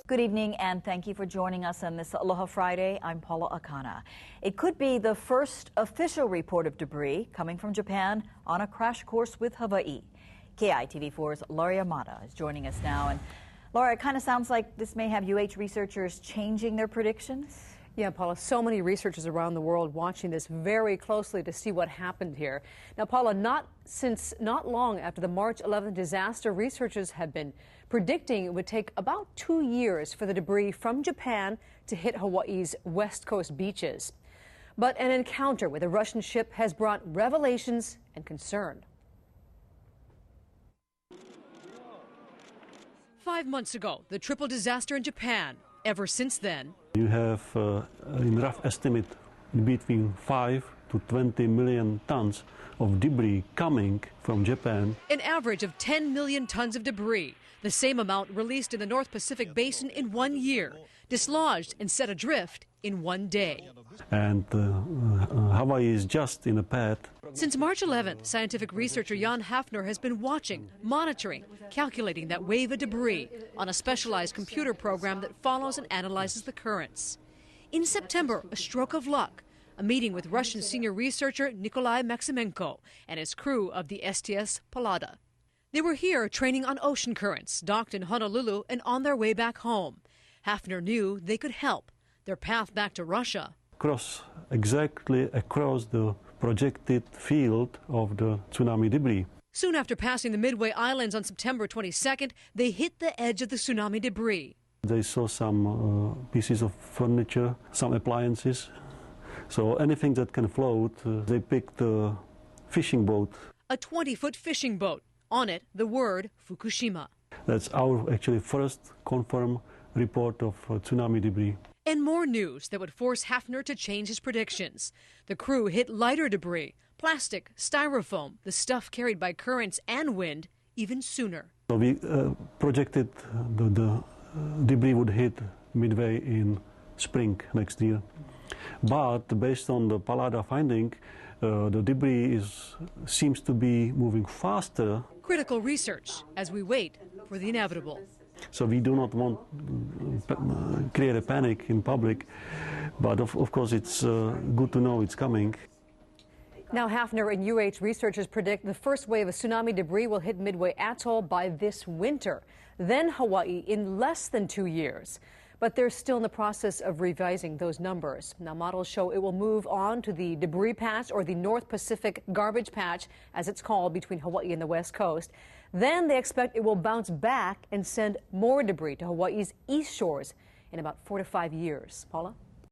Good evening and thank you for joining us on this Aloha Friday. I'm Paula Akana. It could be the first official report of debris coming from Japan on a crash course with Hawaii. KITV4's Laurie Amata is joining us now. And Laura, it kind of sounds like this may have UH researchers changing their predictions. Yeah, Paula, so many researchers around the world watching this very closely to see what happened here. Now, Paula, not long after the March 11th disaster, researchers had been predicting it would take about 2 years for the debris from Japan to hit Hawaii's west coast beaches. But an encounter with a Russian ship has brought revelations and concern. 5 months ago, the triple disaster in Japan. Ever since then, you have, in rough estimate, between 5 to 20 million tons of debris coming from Japan. An average of 10 million tons of debris, the same amount released in the North Pacific Basin in 1 year, dislodged and set adrift in 1 day. And Hawaii is just in a path. Since March 11th, scientific researcher Jan Hafner has been watching, monitoring, calculating that wave of debris on a specialized computer program that follows and analyzes the currents. In September, a stroke of luck, a meeting with Russian senior researcher Nikolai Maximenko and his crew of the STS Pallada. They were here training on ocean currents, docked in Honolulu and on their way back home. Hafner knew they could help their path back to Russia. Exactly across the projected field of the tsunami debris. Soon after passing the Midway Islands on September 22nd, they hit the edge of the tsunami debris. They saw some pieces of furniture, some appliances. So anything that can float, they picked a fishing boat. A 20-foot fishing boat. On it, the word Fukushima. That's our actually first confirmed report of tsunami debris. And more news that would force Hafner to change his predictions. The crew hit lighter debris, plastic, styrofoam, the stuff carried by currents and wind, even sooner. So we projected the debris would hit Midway in spring next year. But based on the Pallada finding, the debris seems to be moving faster. Critical research as we wait for the inevitable. So we do not want to create a panic in public, but of course it's good to know it's coming. Now Hafner and UH researchers predict the first wave of tsunami debris will hit Midway Atoll by this winter, then Hawaii in less than 2 years. But they're still in the process of revising those numbers. Now models show it will move on to the debris patch, or the North Pacific garbage patch, as it's called, between Hawaii and the West Coast. Then they expect it will bounce back and send more debris to Hawaii's east shores in about 4 to 5 years. Paula?